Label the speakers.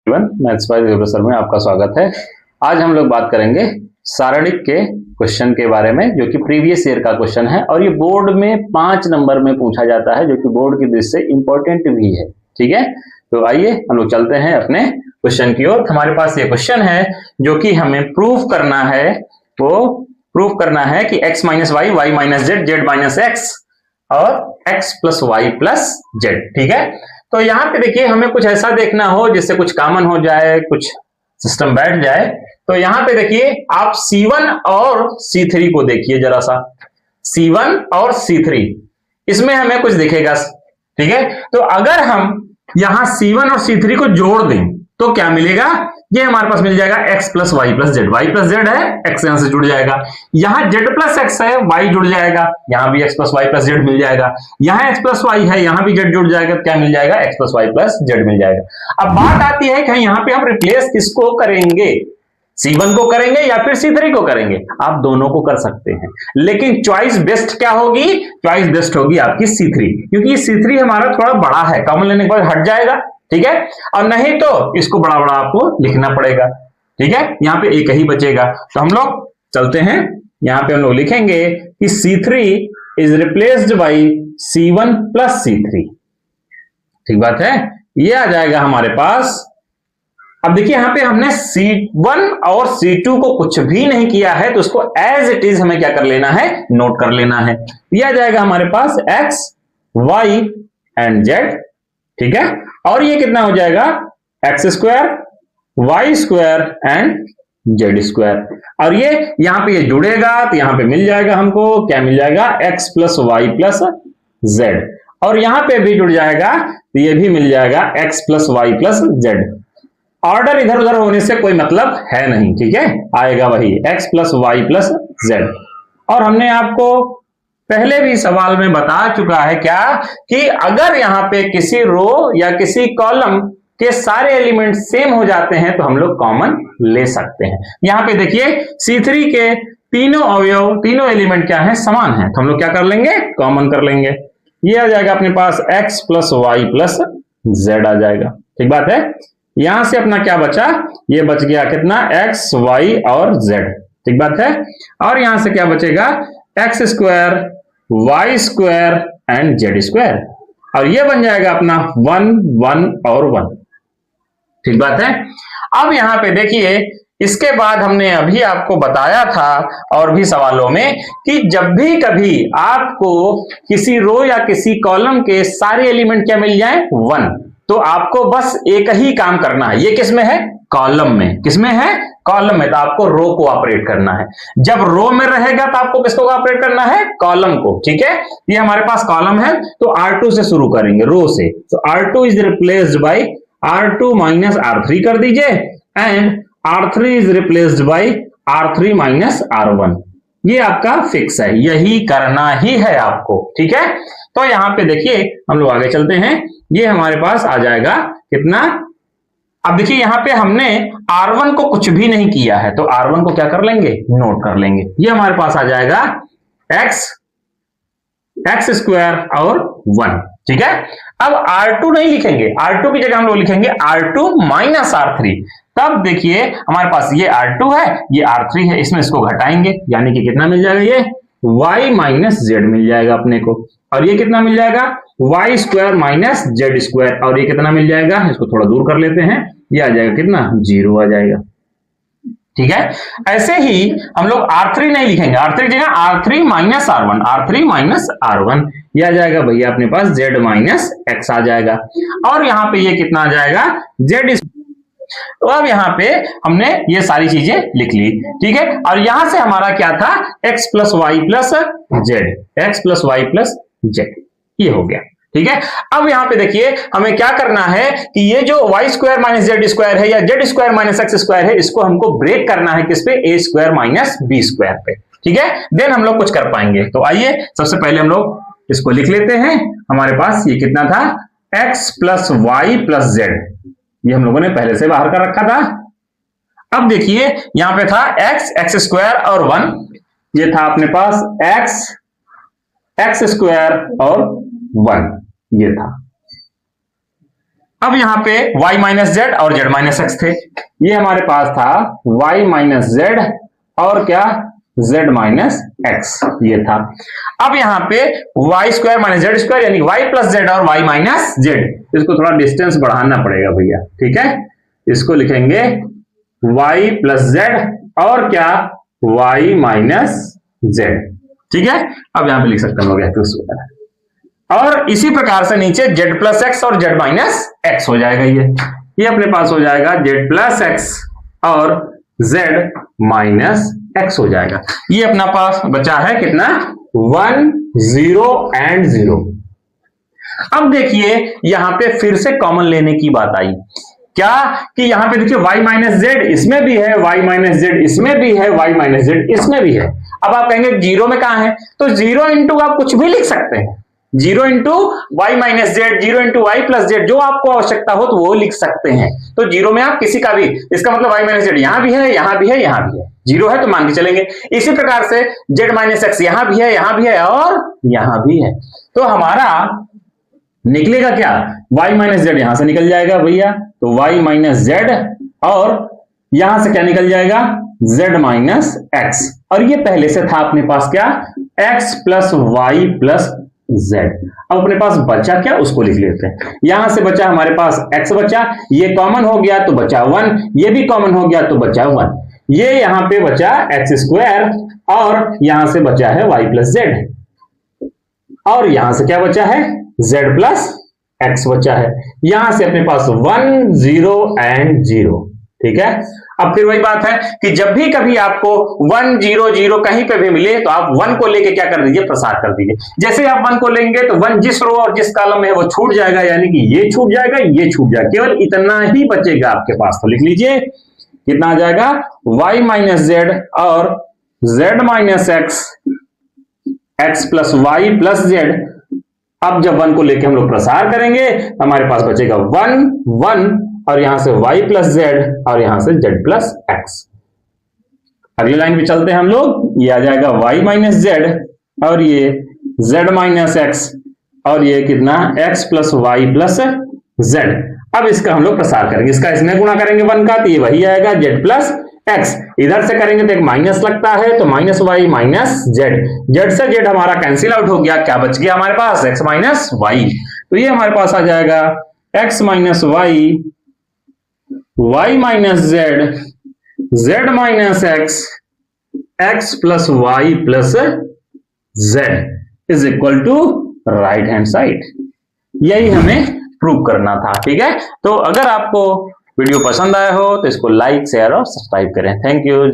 Speaker 1: Maths by professor में आपका स्वागत है। आज हम लोग बात करेंगे सारणिक के क्वेश्चन के बारे में, जो कि प्रीवियस ईयर का क्वेश्चन है और ये बोर्ड में 5 नंबर में पूछा जाता है, जो कि बोर्ड की दृष्टि से इंपॉर्टेंट भी है। ठीक है, तो आइए हम लोग चलते हैं अपने क्वेश्चन की ओर। हमारे पास ये क्वेश्चन है जो कि हमें प्रूफ करना है, वो प्रूफ करना है कि x minus Y, Y minus Z, Z minus X और x plus Y plus Z. ठीक है, तो यहाँ पे देखिए हमें कुछ ऐसा देखना हो जिससे कुछ कॉमन हो जाए, कुछ सिस्टम बैठ जाए। तो यहाँ पे देखिए आप C1 और C3 को देखिए जरा सा, C1 और C3 इसमें हमें कुछ दिखेगा। ठीक है, तो अगर हम यहां C1 और C3 को जोड़ दें तो क्या मिलेगा, ये हमारे पास मिल जाएगा x plus Y plus Z. Y plus Z है, x यहां से जुड़ जाएगा। यहां z प्लस x है, y जुड़ जाएगा, यहां भी x plus Y plus Z मिल जाएगा। यहां x प्लस वाई है, यहां भी z जुड़ जाएगा, क्या मिल जाएगा, x plus Y plus Z मिल जाएगा। अब बात आती है कि यहां पे हम रिप्लेस किसको करेंगे, C1 को करेंगे या फिर C3 को करेंगे। आप दोनों को कर सकते हैं, लेकिन चॉइस बेस्ट क्या होगी, चॉइस बेस्ट होगी आपकी C3, क्योंकि C3 हमारा थोड़ा बड़ा है, कॉमन लेने के बाद हट जाएगा। ठीक है, और नहीं तो इसको बड़ा बड़ा आपको लिखना पड़ेगा। ठीक है, यहां पे एक ही बचेगा। तो हम लोग चलते हैं, यहां पे हम लोग लिखेंगे कि C3 is replaced by C1 plus C3। ठीक बात है, ये आ जाएगा हमारे पास। अब देखिए यहां पे हमने C1 और C2 को कुछ भी नहीं किया है, तो उसको एज इट इज हमें क्या कर लेना है, नोट कर लेना है। ये आ जाएगा हमारे पास x, y एंड z। ठीक है, और ये कितना हो जाएगा, X square, Y square and Z square. और ये यहां पे ये जुड़ेगा तो यहां पे मिल जाएगा हमको, क्या मिल जाएगा, X plus Y plus Z. और यहां पे भी जुड़ जाएगा तो ये भी मिल जाएगा X plus Y plus Z. Order इधर उधर होने से कोई मतलब है नहीं। ठीक है, आएगा वही X plus Y plus Z. और हमने आपको पहले भी सवाल में बता चुका है क्या, कि अगर यहां पे किसी रो या किसी कॉलम के सारे एलिमेंट सेम हो जाते हैं तो हम लोग कॉमन ले सकते हैं। यहां पे देखिए C3 के तीनों अवयव, तीनों एलिमेंट क्या है, समान है, तो हम लोग क्या कर लेंगे, कॉमन कर लेंगे। ये आ जाएगा अपने पास x plus Y plus Z आ जाएगा। ठीक बात है, यहां से अपना क्या बचा, ये बच गया कितना, x, y और z। ठीक बात है, और यहां से क्या बचेगा, X square, Y square and Z square. और ये बन जाएगा अपना 1, 1 और 1। ठीक बात है। अब यहां पे देखिए, इसके बाद हमने अभी आपको बताया था और भी सवालों में कि जब भी कभी आपको किसी रो या किसी कॉलम के सारे एलिमेंट क्या मिल जाए, 1, तो आपको बस एक ही काम करना है। ये किसमें है, कॉलम में। किसमें है, कॉलम में। तो आपको रो को ऑपरेट करना है। जब रो में रहेगा तो आपको किसको ऑपरेट करना है, कॉलम को। ठीक है, ये हमारे पास कॉलम है तो R2 से शुरू करेंगे, रो से। तो R2 is replaced by R2 minus R3 कर दीजिए, and R3 is replaced by R3 minus R1। ये आपका फिक्स है, यही करना ही है आपको। ठीक है, तो यहां पे देखिए हम लोग आगे चलते हैं। ये हमारे पास आ जाएगा कितना, अब देखिए यहां पे हमने R1 को कुछ भी नहीं किया है, तो R1 को क्या कर लेंगे, नोट कर लेंगे। ये हमारे पास आ जाएगा एक्स स्क्वायर और 1। ठीक है, अब R2 नहीं लिखेंगे, R2 की जगह हम लोग लिखेंगे R2 माइनस R3। तब देखिए हमारे पास ये R2 है, ये R3 है, इसमें इसको घटाएंगे, यानी कि कितना मिल जाएगा, ये y माइनस जेड मिल जाएगा अपने को। और ये कितना मिल जाएगा, Y square minus Z square. और ये कितना मिल जाएगा, इसको थोड़ा दूर कर लेते हैं, ये आ जाएगा कितना, 0 आ जाएगा। ठीक है, ऐसे ही हम लोग R3 नहीं लिखेंगे, R3 जगह R3 minus R1, R3 minus R1। ये आ जाएगा भैया अपने पास Z माइनस एक्स आ जाएगा। और यहां पे ये कितना आ जाएगा, Z। तो अब यहां पे हमने ये सारी चीजें लिख ली। ठीक है, और यहां से हमारा क्या था, x plus Y plus Z, X plus Y plus Z, ये हो गया। ठीक है, अब यहां पे देखिए हमें क्या करना है कि ये जो Y square minus Z square है या Z square minus X square है, इसको हमको ब्रेक करना है किस पे, A square minus B square पे। ठीक है, देन हम लोग कुछ कर पाएंगे। तो आइए सबसे पहले हम लोग इसको लिख लेते हैं। हमारे पास ये कितना था, X plus Y plus Z, ये हम लोगों ने पहले से बाहर कर रखा था। अब देखिए यहां पे था x, एक्स स्क्वायर और 1, ये था अपने पास x, एक्स स्क्वायर और 1, ये था। अब यहाँ पे y माइनस जेड और z माइनस एक्स थे, ये हमारे पास था y माइनस जेड और क्या z माइनस एक्स, ये था। अब यहाँ पे Y square minus Z square यानी y प्लस जेड और y माइनस जेड, इसको थोड़ा डिस्टेंस बढ़ाना पड़ेगा भैया, ठीक है। इसको लिखेंगे y प्लस जेड और क्या y माइनस जेड, ठीक है। अब यहां पे लिख सकते हैं लोग एक्स वगैरह, और इसी प्रकार से नीचे z प्लस एक्स और z माइनस एक्स हो जाएगा। ये अपने पास हो जाएगा z प्लस एक्स और z माइनस एक्स हो जाएगा। ये अपना पास बचा है कितना 1 0 एंड 0। अब देखिए यहां पे फिर से कॉमन लेने की बात आई, क्या कि यहां पे देखिए y माइनस जेड इसमें भी है, y माइनस जेड इसमें भी है, y माइनस जेड इसमें भी है। अब आप कहेंगे जीरो में कहां है, तो जीरो इंटू आप कुछ भी लिख सकते हैं, 0 into Y minus Z, 0 into Y plus Z, जो आपको आवश्यकता हो तो वो लिख सकते हैं। तो जीरो में आप किसी का भी, इसका मतलब वाई माइनस जेड यहां भी है, यहां भी है, यहां भी है, जीरो है तो मान के चलेंगे। इसी प्रकार से जेड माइनस एक्स यहां भी है, यहां भी है और यहां भी है। तो हमारा निकलेगा क्या, y माइनस जेड यहां से निकल जाएगा भैया, तो y माइनस जेड और यहां से क्या निकल जाएगा z माइनस एक्स, और ये पहले से था अपने पास क्या x plus Y plus z। अब अपने पास बचा क्या उसको लिख लेते हैं। यहां से बचा हमारे पास x बचा, ये कॉमन हो गया तो बचा 1, ये भी कॉमन हो गया तो बचा 1, ये यहां पे बचा एक्स स्क्वायर और यहां से बचा है y प्लस जेड, और यहां से क्या बचा है z प्लस एक्स बचा है। यहां से अपने पास 1 0 एंड 0, ठीक है। अब फिर वही बात है कि जब भी कभी आपको 1 0 0 कहीं पे भी मिले तो आप 1 को लेके क्या कर दीजिए, प्रसार कर दीजिए। जैसे आप 1 को लेंगे तो 1 जिस रो और जिस कॉलम में है वो छूट जाएगा, यानी कि ये छूट जाएगा, ये छूट जाएगा, केवल इतना ही बचेगा आपके पास। तो लिख लीजिए कितना आ जाएगा y माइनस जेड और z minus X, X plus Y plus Z. अब जब 1 को लेके हम लोग प्रसार करेंगे हमारे पास बचेगा 1 1 और यहां से y प्लस जेड और यहां से z प्लस एक्स। अगली लाइन पे चलते हैं हम लोग, ये आ जाएगा y माइनस जेड और ये z माइनस एक्स और ये कितना x plus Y plus Z. अब इसका हम लोग प्रसार करेंगे, इसका इसमें गुणा करेंगे 1 का तो ये वही आएगा z प्लस एक्स, इधर से करेंगे तो एक माइनस लगता है तो minus Y minus Z, Z से जेड हमारा कैंसिल आउट हो गया, क्या बच गया हमारे पास x माइनस वाई। तो ये हमारे पास आ जाएगा x minus Y, Y minus Z, Z minus X, X plus Y plus Z is equal to right hand side. यही हमें प्रूव करना था, ठीक है। तो अगर आपको वीडियो पसंद आया हो तो इसको लाइक शेयर और सब्सक्राइब करें। Thank you.